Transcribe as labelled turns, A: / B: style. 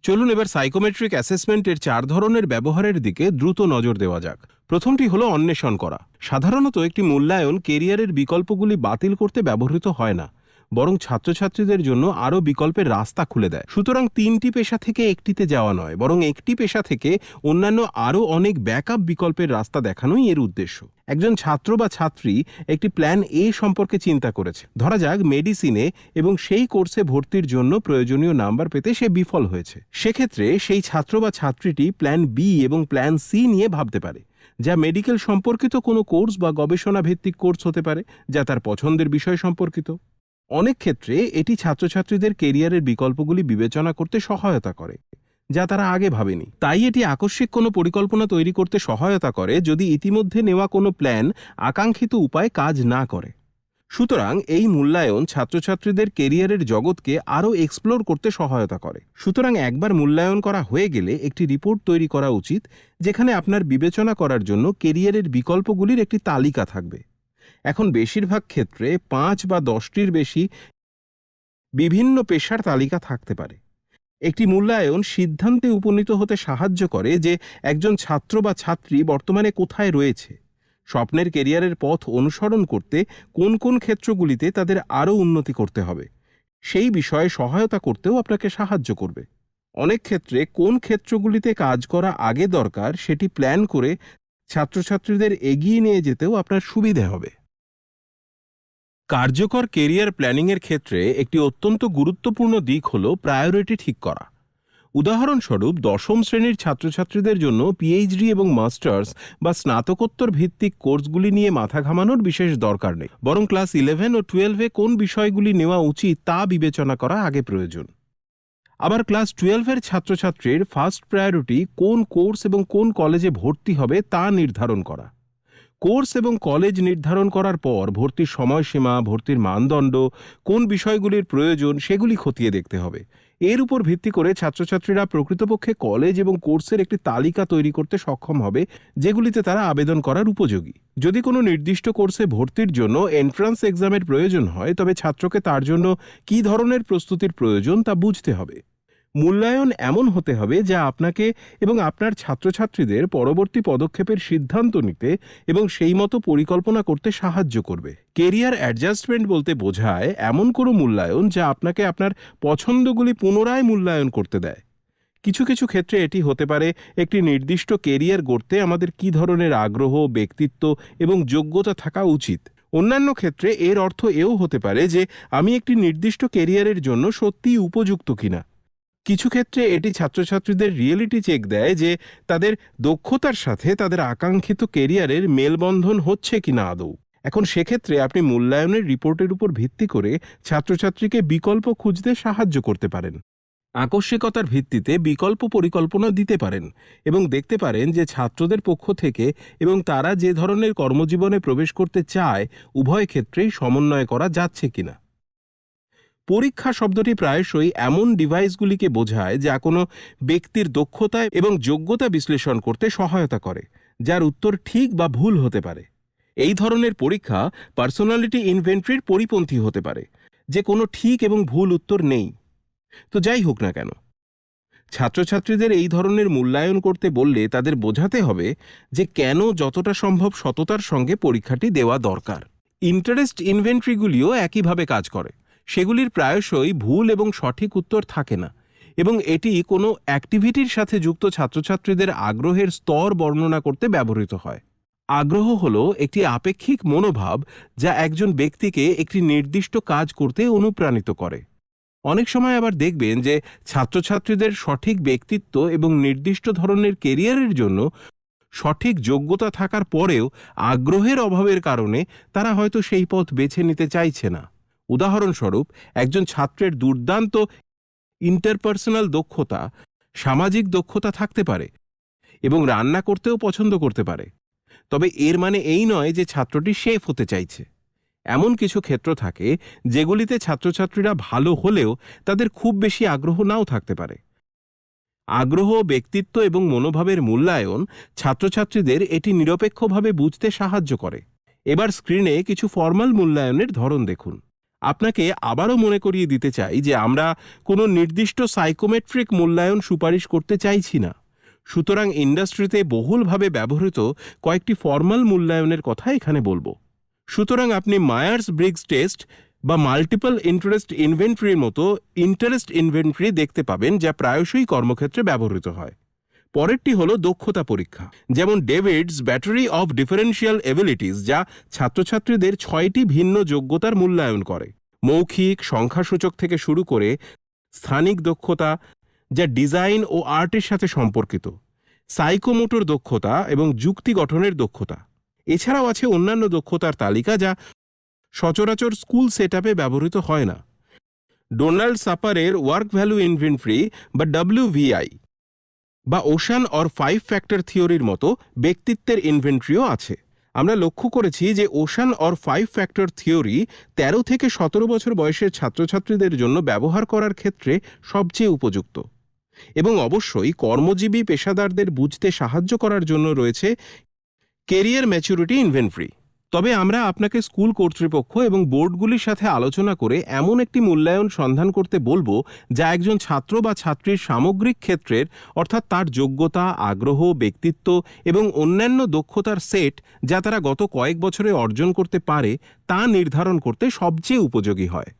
A: চলুন এবার সাইকোমেট্রিক অ্যাসেসমেন্টের 4 ধরনের ব্যবহারের দিকে দ্রুত নজর দেওয়া যাক। প্রথমটি হলো অন্বেষণ করা। সাধারণত একটি মূল্যায়ন কেরিয়ারের বিকল্পগুলি বাতিল করতে ব্যবহৃত হয় না, বরং ছাত্রছাত্রীদের জন্য আরও বিকল্পের রাস্তা খুলে দেয়। সুতরাং 3টি পেশা থেকে একটিতে যাওয়া নয়, বরং একটি পেশা থেকে অন্যান্য আরও অনেক ব্যাকআপ বিকল্পের রাস্তা দেখানোই এর উদ্দেশ্য। একজন ছাত্র বা ছাত্রী একটি প্ল্যান এ সম্পর্কে চিন্তা করেছে, ধরা যাক মেডিসিনে, এবং সেই কোর্সে ভর্তির জন্য প্রয়োজনীয় নাম্বার পেতে সে বিফল হয়েছে। সেক্ষেত্রে সেই ছাত্র বা ছাত্রীটি প্ল্যান বি এবং প্ল্যান সি নিয়ে ভাবতে পারে, যা মেডিকেল সম্পর্কিত কোনো কোর্স বা গবেষণা ভিত্তিক কোর্স হতে পারে, যা তার পছন্দের বিষয় সম্পর্কিত। অনেক ক্ষেত্রে এটি ছাত্রছাত্রীদের কেরিয়ারের বিকল্পগুলি বিবেচনা করতে সহায়তা করে, যা তারা আগে ভাবেনি। তাই এটি আকস্মিক কোনো পরিকল্পনা তৈরি করতে সহায়তা করে যদি ইতিমধ্যে নেওয়া কোনো প্ল্যান আকাঙ্ক্ষিত উপায়ে কাজ না করে। সুতরাং এই মূল্যায়ন ছাত্রছাত্রীদের কেরিয়ারের জগৎকে আরও এক্সপ্লোর করতে সহায়তা করে। সুতরাং একবার মূল্যায়ন করা হয়ে গেলে একটি রিপোর্ট তৈরি করা উচিত, যেখানে আপনার বিবেচনা করার জন্য কেরিয়ারের বিকল্পগুলির একটি তালিকা থাকবে। এখন বেশিরভাগ ক্ষেত্রে 5 বা 10টির বেশি বিভিন্ন পেশার তালিকা থাকতে পারে। একটি মূল্যায়ন সিদ্ধান্তে উপনীত হতে সাহায্য করে যে একজন ছাত্র বা ছাত্রী বর্তমানে কোথায় রয়েছে, স্বপ্নের কেরিয়ারের পথ অনুসরণ করতে কোন কোন ক্ষেত্রগুলিতে তাদের আরও উন্নতি করতে হবে, সেই বিষয়ে সহায়তা করতেও আপনাকে সাহায্য করবে। অনেক ক্ষেত্রে কোন ক্ষেত্রগুলিতে কাজ করা আগে দরকার সেটি প্ল্যান করে ছাত্রছাত্রীদের এগিয়ে নিয়ে যেতেও আপনার সুবিধে হবে। কার্যকর কেরিয়ার প্ল্যানিংয়ের ক্ষেত্রে একটি অত্যন্ত গুরুত্বপূর্ণ দিক হল প্রায়োরিটি ঠিক করা। উদাহরণস্বরূপ 10ম শ্রেণীর ছাত্রছাত্রীদের জন্য পিএইচডি এবং মাস্টার্স বা স্নাতকোত্তর ভিত্তিক কোর্সগুলি নিয়ে মাথা ঘামানোর বিশেষ দরকার নেই, বরং ক্লাস 11 ও 12-এ কোন বিষয়গুলি নেওয়া উচিত তা বিবেচনা করা আগে প্রয়োজন। আবার ক্লাস 12-এর ছাত্রছাত্রীর ফার্স্ট প্রায়োরিটি কোন কোর্স এবং কোন কলেজে ভর্তি হবে তা নির্ধারণ করা। কোর্স এবং কলেজ নির্ধারণ করার পর ভর্তির সময়সীমা, ভর্তির মানদণ্ড, কোন বিষয়গুলির প্রয়োজন সেগুলি খতিয়ে দেখতে হবে। এর উপর ভিত্তি করে ছাত্রছাত্রীরা প্রকৃতপক্ষে কলেজ এবং কোর্সের একটি তালিকা তৈরি করতে সক্ষম হবে, যেগুলিতে তারা আবেদন করার উপযোগী। যদি কোনো নির্দিষ্ট কোর্সে ভর্তির জন্য এন্ট্রান্স এক্সামের প্রয়োজন হয়, তবে ছাত্রকে তার জন্য কী ধরনের প্রস্তুতির প্রয়োজন তা বুঝতে হবে। মূল্যায়ন এমন হতে হবে যা আপনাকে এবং আপনার ছাত্রছাত্রীদের পরবর্তী পদক্ষেপের সিদ্ধান্ত নিতে এবং সেই মতো পরিকল্পনা করতে সাহায্য করবে। কেরিয়ার অ্যাডজাস্টমেন্ট বলতে বোঝায় এমন কোনো মূল্যায়ন যা আপনাকে আপনার পছন্দগুলি পুনরায় মূল্যায়ন করতে দেয়। কিছু কিছু ক্ষেত্রে এটি হতে পারে একটি নির্দিষ্ট কেরিয়ার গড়তে আমাদের কী ধরনের আগ্রহ, ব্যক্তিত্ব এবং যোগ্যতা থাকা উচিত। অন্যান্য ক্ষেত্রে এর অর্থ এও হতে পারে যে আমি একটি নির্দিষ্ট কেরিয়ারের জন্য সত্যিই উপযুক্ত কিনা। কিছু ক্ষেত্রে এটি ছাত্রছাত্রীদের রিয়েলিটি চেক দেয় যে তাদের দক্ষতার সাথে তাদের আকাঙ্ক্ষিত কেরিয়ারের মেলবন্ধন হচ্ছে কিনা আদৌ। এখন সেক্ষেত্রে আপনি মূল্যায়নের রিপোর্টের উপর ভিত্তি করে ছাত্রছাত্রীকে বিকল্প খুঁজতে সাহায্য করতে পারেন। আকস্মিকতার ভিত্তিতে বিকল্প পরিকল্পনা দিতে পারেন এবং দেখতে পারেন যে ছাত্রদের পক্ষ থেকে এবং তারা যে ধরনের কর্মজীবনে প্রবেশ করতে চায় উভয় ক্ষেত্রেই সমন্বয় করা যাচ্ছে কিনা। পরীক্ষা শব্দটি প্রায়শই এমন ডিভাইসগুলিকে বোঝায় যা কোনো ব্যক্তির দক্ষতা এবং যোগ্যতা বিশ্লেষণ করতে সহায়তা করে, যার উত্তর ঠিক বা ভুল হতে পারে। এই ধরনের পরীক্ষা পার্সোনালিটি ইনভেন্টরির পরিপন্থী হতে পারে, যে কোনো ঠিক এবং ভুল উত্তর নেই। তো যাই হোক না কেন, ছাত্রছাত্রীদের এই ধরনের মূল্যায়ন করতে বললে তাদের বোঝাতে হবে যে কেন যতটা সম্ভব সততার সঙ্গে পরীক্ষাটি দেওয়া দরকার। ইন্টারেস্ট ইনভেন্টরিগুলিও একইভাবে কাজ করে। সেগুলির প্রায়শই ভুল এবং সঠিক উত্তর থাকে না, এবং এটি কোনো অ্যাক্টিভিটির সাথে যুক্ত ছাত্রছাত্রীদের আগ্রহের স্তর বর্ণনা করতে ব্যবহৃত হয়। আগ্রহ হলো একটি আপেক্ষিক মনোভাব যা একজন ব্যক্তিকে একটি নির্দিষ্ট কাজ করতে অনুপ্রাণিত করে। অনেক সময় আবার দেখবেন যে ছাত্রছাত্রীদের সঠিক ব্যক্তিত্ব এবং নির্দিষ্ট ধরনের কেরিয়ারের জন্য সঠিক যোগ্যতা থাকার পরেও আগ্রহের অভাবের কারণে তারা হয়তো সেই পথ বেছে নিতে চাইছে না। উদাহরণস্বরূপ, একজন ছাত্রের দুর্দান্ত ইন্টারপার্সোনাল দক্ষতা, সামাজিক দক্ষতা থাকতে পারে এবং রান্না করতেও পছন্দ করতে পারে, তবে এর মানে এই নয় যে ছাত্রটি শেফ হতে চাইছে। এমন কিছু ক্ষেত্র থাকে যেগুলিতে ছাত্রছাত্রীরা ভালো হলেও তাদের খুব বেশি আগ্রহ নাও থাকতে পারে। আগ্রহ, ব্যক্তিত্ব এবং মনোভাবের মূল্যায়ন ছাত্রছাত্রীদের এটি নিরপেক্ষভাবে বুঝতে সাহায্য করে। এবার স্ক্রিনে কিছু ফর্মাল মূল্যায়নের ধরন দেখুন। আপনাকে আবারও মনে করিয়ে দিতে চাই যে আমরা কোনো নির্দিষ্ট সাইকোমেট্রিক মূল্যায়ন সুপারিশ করতে চাইছি না। সুতরাং ইন্ডাস্ট্রিতে বহুলভাবে ব্যবহৃত কয়েকটি ফর্মাল মূল্যায়নের কথা এখানে বলবো। সুতরাং আপনি মায়ার্স ব্রিগস টেস্ট বা মাল্টিপল ইন্টারেস্ট ইনভেন্টরির মতো ইন্টারেস্ট ইনভেন্টরি দেখতে পাবেন, যা প্রায়শই কর্মক্ষেত্রে ব্যবহৃত হয়। পরেরটি হলো দক্ষতা পরীক্ষা, যেমন Davids battery of differential abilities, যা ছাত্রছাত্রীদের 6টি ভিন্ন যোগ্যতার মূল্যায়ন করে। মৌখিক, সংখ্যাসূচক থেকে শুরু করে স্থানিক দক্ষতা, যা ডিজাইন ও আর্টের সাথে সম্পর্কিত, সাইকোমোটর দক্ষতা এবং যুক্তি গঠনের দক্ষতা। এছাড়াও আছে অন্যান্য দক্ষতার তালিকা, যা সচরাচর স্কুল সেটআপে ব্যবহৃত হয় না। ডোনাল্ড সাপারের ওয়ার্ক ভ্যালু ইনভেন্টরি বা WVI বা ওশান অর 5 ফ্যাক্টর থিওরির মতো ব্যক্তিত্বের ইনভেন্টরিও আছে। আমরা লক্ষ্য করেছি যে ওশান অর 5 ফ্যাক্টর থিওরি 13 থেকে 17 বছর বয়সের ছাত্রছাত্রীদের জন্য ব্যবহার করার ক্ষেত্রে সবচেয়ে উপযুক্ত, এবং অবশ্যই কর্মজীবী পেশাদারদের বুঝতে সাহায্য করার জন্য রয়েছে কেরিয়ার ম্যাচুরিটি ইনভেন্টরি। তবে আমরা আপনাকে স্কুল কর্তৃপক্ষ এবং বোর্ডগুলির সাথে আলোচনা করে এমন একটি মূল্যায়ন সন্ধান করতে বলবো, যা একজন ছাত্র বা ছাত্রীর সামগ্রিক ক্ষেত্রের, অর্থাৎ তার যোগ্যতা, আগ্রহ, ব্যক্তিত্ব এবং অন্যান্য দক্ষতার সেট, যা তারা গত কয়েক বছরে অর্জন করতে পারে, তা নির্ধারণ করতে সবচেয়ে উপযোগী হয়।